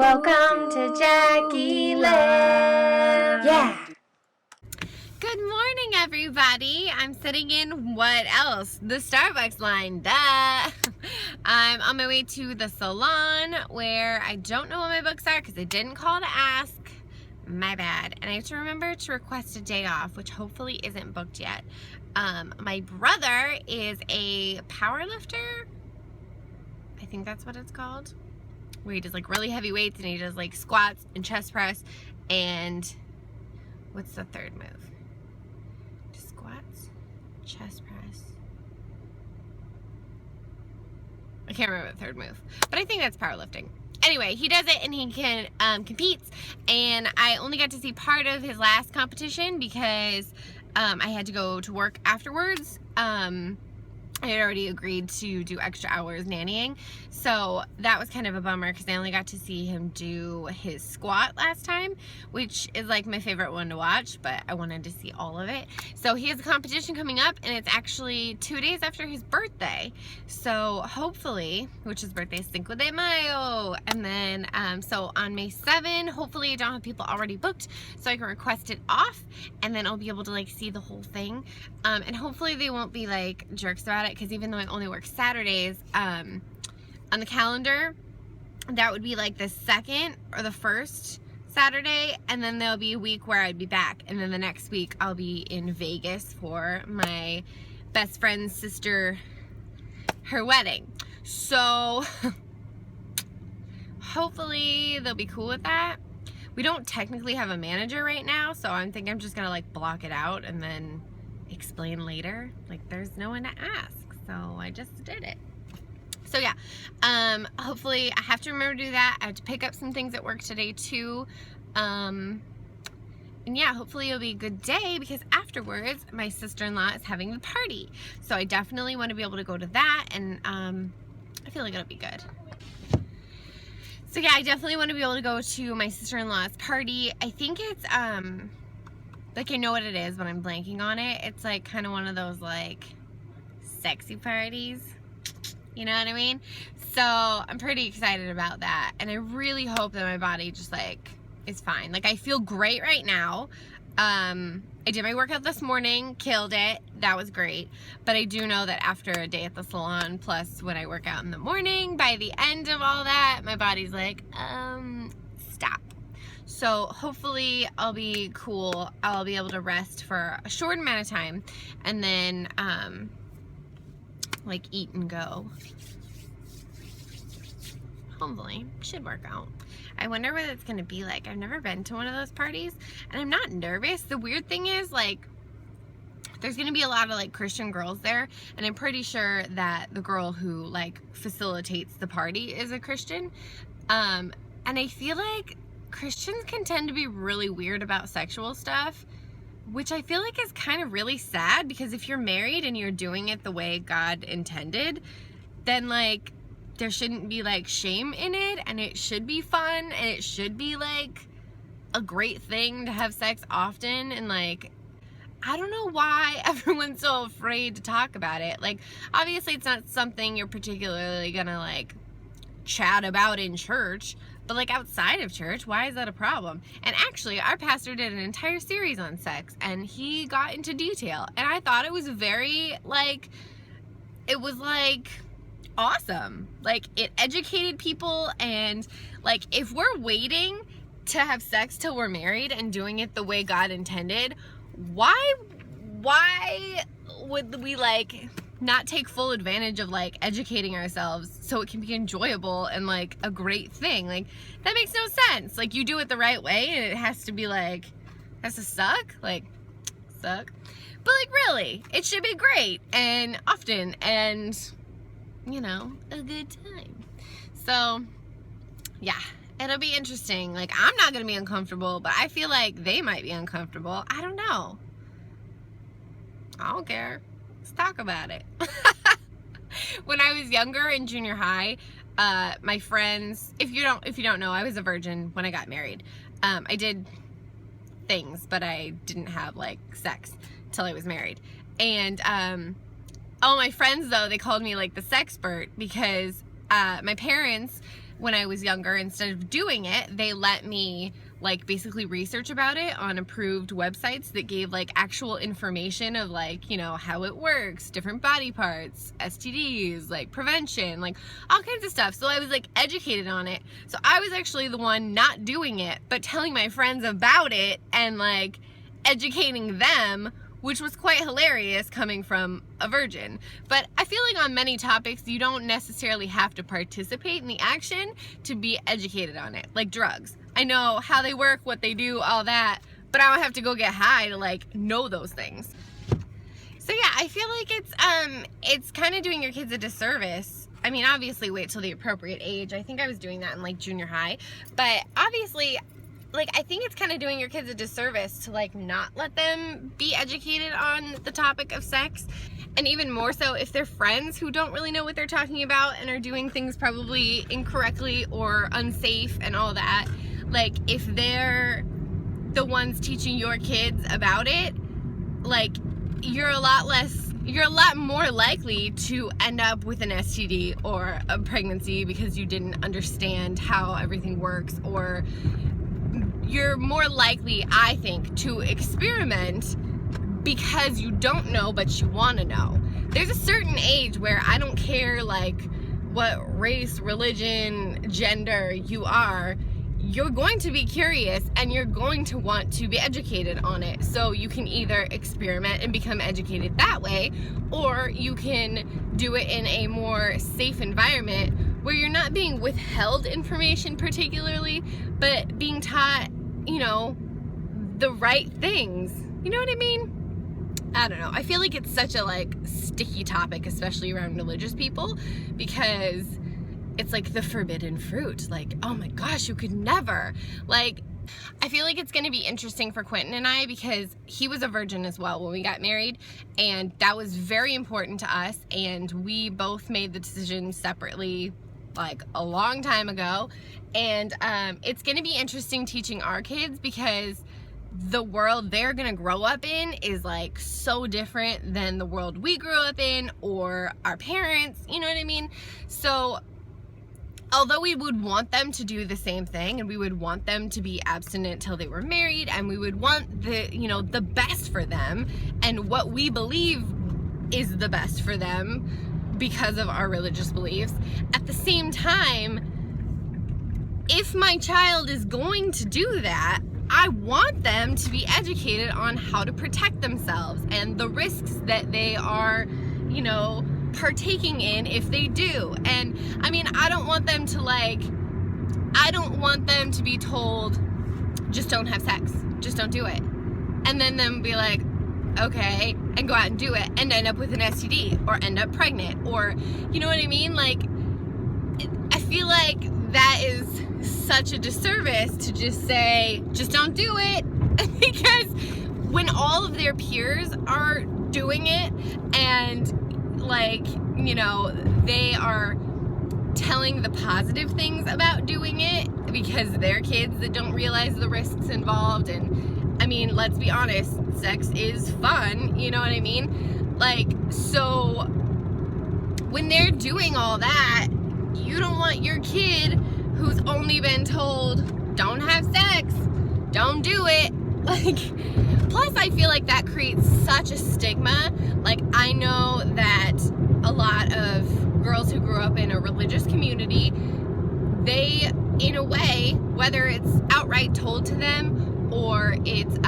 Welcome to Jackie Land. Yeah. Good morning, everybody. I'm sitting in what else? The Starbucks line. Duh. I'm on my way to the salon where I don't know what my books are because I didn't call to ask. My bad. And I have to remember to request a day off, which hopefully isn't booked yet. My brother is a power lifter. I think that's what it's called. Where he does like really heavy weights and he does like squats and chest press and what's the third move? Just squats, chest press. I can't remember the third move, but I think that's powerlifting. Anyway, he does it and he can competes, and I only got to see part of his last competition because I had to go to work afterwards. I had already agreed to do extra hours nannying, so that was kind of a bummer because I only got to see him do his squat last time, which is like my favorite one to watch, but I wanted to see all of it. So he has a competition coming up, and it's actually 2 days after his birthday, so hopefully, which his birthday is Cinco de Mayo, and then so on May 7, hopefully I don't have people already booked so I can request it off, and then I'll be able to like see the whole thing, and hopefully they won't be like jerks about it, because even though I only work Saturdays, on the calendar, that would be like the second or the first Saturday, and then there'll be a week where I'd be back, and then the next week I'll be in Vegas for my best friend's sister, her wedding. So hopefully they'll be cool with that. We don't technically have a manager right now, so I think I'm just gonna like block it out and then explain later. Like, there's no one to ask, so I just did it. So yeah, hopefully I have to remember to do that. I have to pick up some things at work today too, and yeah, hopefully it'll be a good day because afterwards my sister-in-law is having the party, so I definitely want to be able to go to that, and I feel like it'll be good. So yeah, I definitely want to be able to go to my sister-in-law's party. I think it's like, I know what it is, but I'm blanking on it. It's like kind of one of those like sexy parties, you know what I mean? So I'm pretty excited about that, and I really hope that my body just like is fine. Like, I feel great right now. I did my workout this morning, killed it, that was great, but I do know that after a day at the salon plus when I work out in the morning, by the end of all that my body's like stop. So hopefully I'll be cool. I'll be able to rest for a short amount of time and then like eat and go. Hopefully, should work out. I wonder what it's gonna be like. I've never been to one of those parties, and I'm not nervous. The weird thing is, like, there's gonna be a lot of like Christian girls there, and I'm pretty sure that the girl who like facilitates the party is a Christian. And I feel like Christians can tend to be really weird about sexual stuff, which I feel like is kind of really sad, because if you're married and you're doing it the way God intended, then like there shouldn't be like shame in it, and it should be fun, and it should be like a great thing to have sex often. And like, I don't know why everyone's so afraid to talk about it. Like, obviously it's not something you're particularly gonna like chat about in church, but like outside of church, why is that a problem? And actually, our pastor did an entire series on sex, and he got into detail, and I thought it was very like, it was like awesome. Like, it educated people, and like, if we're waiting to have sex till we're married and doing it the way God intended, why would we like not take full advantage of like educating ourselves so it can be enjoyable and like a great thing? Like, that makes no sense. Like, you do it the right way and it has to be like, has to suck, like suck, but like really it should be great and often, and you know, a good time. So yeah, it'll be interesting. Like, I'm not gonna be uncomfortable, but I feel like they might be uncomfortable. I don't know. I don't care. Let's talk about it. When I was younger in junior high, my friends, if you don't know, I was a virgin when I got married. I did things, but I didn't have like sex till I was married. And all my friends though, they called me like the sexpert, because my parents when I was younger, instead of doing it, they let me like basically research about it on approved websites that gave like actual information of like, you know, how it works, different body parts, STDs, like prevention, like all kinds of stuff. So I was like educated on it. So I was actually the one not doing it, but telling my friends about it and like educating them, which was quite hilarious coming from a virgin. But I feel like on many topics, you don't necessarily have to participate in the action to be educated on it, like drugs. I know how they work, what they do, all that, but I don't have to go get high to like know those things. So yeah, I feel like it's kind of doing your kids a disservice. I mean, obviously wait till the appropriate age. I think I was doing that in like junior high, but obviously, like, I think it's kind of doing your kids a disservice to like not let them be educated on the topic of sex. And even more so if they're friends who don't really know what they're talking about and are doing things probably incorrectly or unsafe and all that. Like, if they're the ones teaching your kids about it, like, you're a lot more likely to end up with an STD or a pregnancy because you didn't understand how everything works, or you're more likely, I think, to experiment because you don't know but you want to know. There's a certain age where I don't care like what race, religion, gender you are, you're going to be curious and you're going to want to be educated on it. So you can either experiment and become educated that way, or you can do it in a more safe environment where you're not being withheld information particularly, but being taught, you know, the right things. You know what I mean? I don't know. I feel like it's such a like sticky topic, especially around religious people, because it's like the forbidden fruit. Like, oh my gosh, you could never. Like, I feel like it's going to be interesting for Quentin and I because he was a virgin as well when we got married, and that was very important to us, and we both made the decision separately like a long time ago. And it's going to be interesting teaching our kids because the world they're gonna grow up in is like so different than the world we grew up in or our parents, you know what I mean? So although we would want them to do the same thing and we would want them to be abstinent till they were married, and we would want the, you know, the best for them and what we believe is the best for them because of our religious beliefs, at the same time, if my child is going to do that, I want them to be educated on how to protect themselves and the risks that they are, you know, partaking in if they do. And I mean, I don't want them to be told, just don't have sex, just don't do it. And then them be like, okay, and go out and do it and end up with an STD or end up pregnant, or, you know what I mean? Like, I feel like that is such a disservice to just say, just don't do it, because when all of their peers are doing it and, like, you know, they are telling the positive things about doing it because they're kids that don't realize the risks involved. And I mean, let's be honest, sex is fun, you know what I mean? Like, so when they're doing all that, you don't want your kid who's only been told, don't have sex, don't do it. Like, plus I feel like that creates such a stigma. Like, I know that a lot of girls who grew up in a religious community, they, in a way, whether it's outright told to them or it's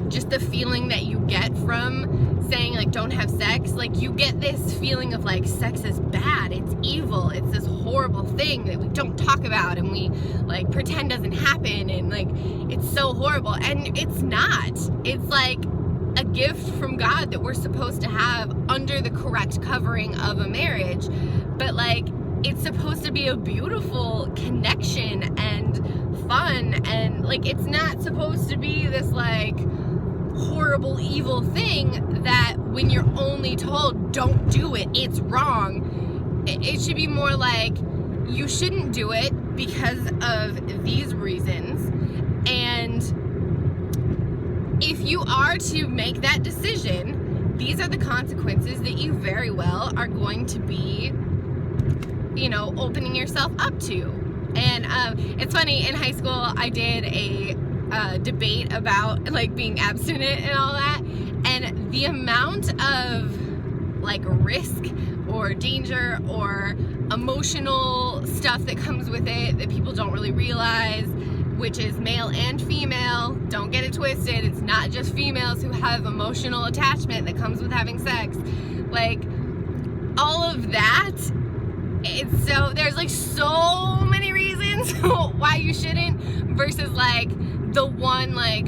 just the feeling that you get from saying, like, don't have sex, like, you get this feeling of, like, sex is bad, it's evil, it's this horrible thing that we don't talk about and we, like, pretend doesn't happen, and, like, it's so horrible. And it's not. It's, like, a gift from God that we're supposed to have under the correct covering of a marriage, but, like, it's supposed to be a beautiful connection and fun, and, like, it's not supposed to be this, like, horrible evil thing that when you're only told don't do it, it's wrong. It should be more like, you shouldn't do it because of these reasons, and if you are to make that decision, these are the consequences that you very well are going to be, you know, opening yourself up to. And it's funny, in high school I did a debate about like being abstinent and all that, and the amount of like risk or danger or emotional stuff that comes with it that people don't really realize, which is male and female. Don't get it twisted. It's not just females who have emotional attachment that comes with having sex. Like, all of that. So there's like so many reasons why you shouldn't, versus like the one like,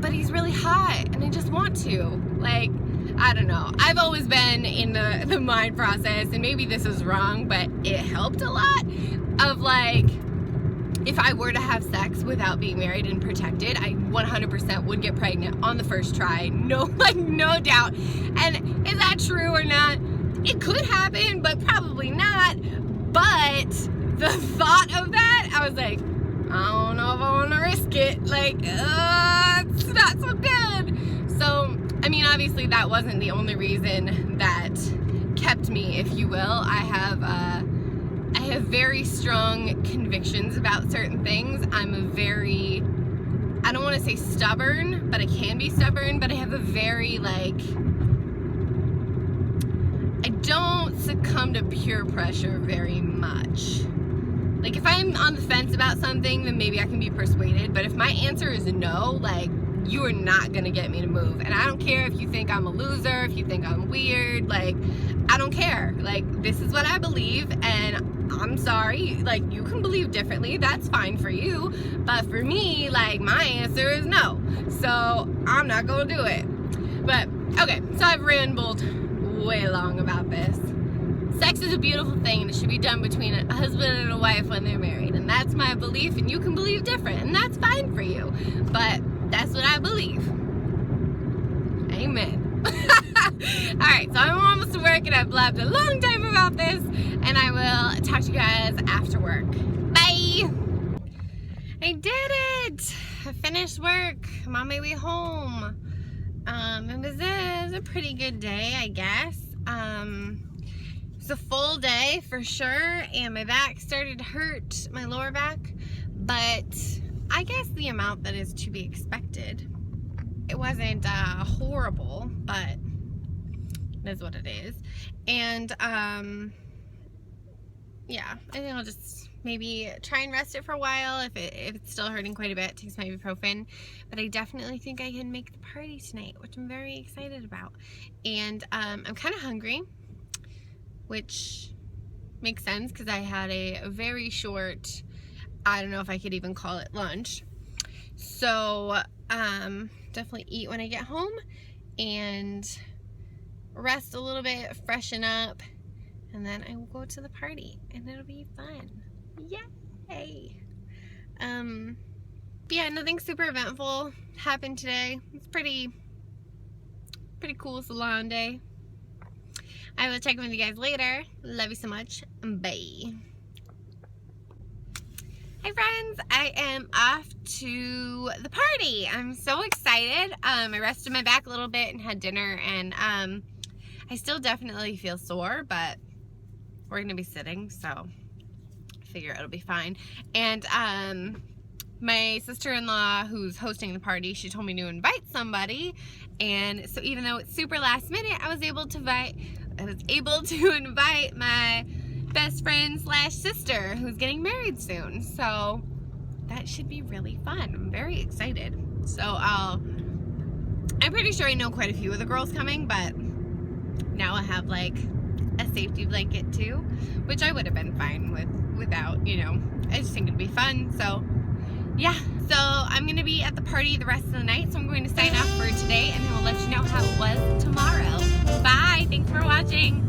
but he's really hot and I just want to. Like, I don't know. I've always been in the mind process, and maybe this is wrong, but it helped a lot of like, if I were to have sex without being married and protected, I 100% would get pregnant on the first try. No doubt. And is that true or not? It could happen, but probably not. But the thought of that, I was like, I don't know if I want to risk it. Like, it's not so good. So, I mean, obviously that wasn't the only reason that kept me, if you will. I have very strong convictions about certain things. I'm a very, I don't want to say stubborn, but I can be stubborn, but I have a very like, I don't succumb to peer pressure very much. Like, if I'm on the fence about something, then maybe I can be persuaded, but if my answer is no, like, you are not gonna get me to move. And I don't care if you think I'm a loser, if you think I'm weird, like, I don't care. Like, this is what I believe, and I'm sorry, like, you can believe differently, that's fine for you, but for me, like, my answer is no. So, I'm not gonna do it. But, okay, so I've rambled way long about this. Sex is a beautiful thing, and it should be done between a husband and a wife when they're married, and that's my belief, and you can believe different, and that's fine for you, but that's what I believe. Amen. Alright, so I'm almost to work, and I've blabbed a long time about this, and I will talk to you guys after work. Bye! I did it! I finished work. I'm on my way home. It was a pretty good day, I guess. It was a full day for sure, and my back started to hurt, my lower back, but I guess the amount that is to be expected. It wasn't horrible, but it is what it is. And yeah, I think I'll just maybe try and rest it for a while. If it's still hurting quite a bit, take some ibuprofen. But I definitely think I can make the party tonight, which I'm very excited about. And I'm kind of hungry, which makes sense because I had a very short, I don't know if I could even call it lunch. So definitely eat when I get home and rest a little bit, freshen up, and then I will go to the party and it'll be fun. Yay! But yeah, nothing super eventful happened today. It's pretty cool salon day. I will check in with you guys later. Love you so much. Bye. Hi friends, I am off to the party. I'm so excited. I rested my back a little bit and had dinner, and I still definitely feel sore, but we're gonna be sitting, so I figure it'll be fine. And my sister-in-law, who's hosting the party, she told me to invite somebody, and so even though it's super last minute, I was able to invite my best friend / sister who's getting married soon. So that should be really fun. I'm very excited. So I'm pretty sure I know quite a few of the girls coming, but now I have like a safety blanket too, which I would have been fine without, you know. I just think it'd be fun. So yeah, so I'm gonna be at the party the rest of the night, so I'm going to sign off for today, and then we'll let you know how it was tomorrow. Bye, thanks for watching.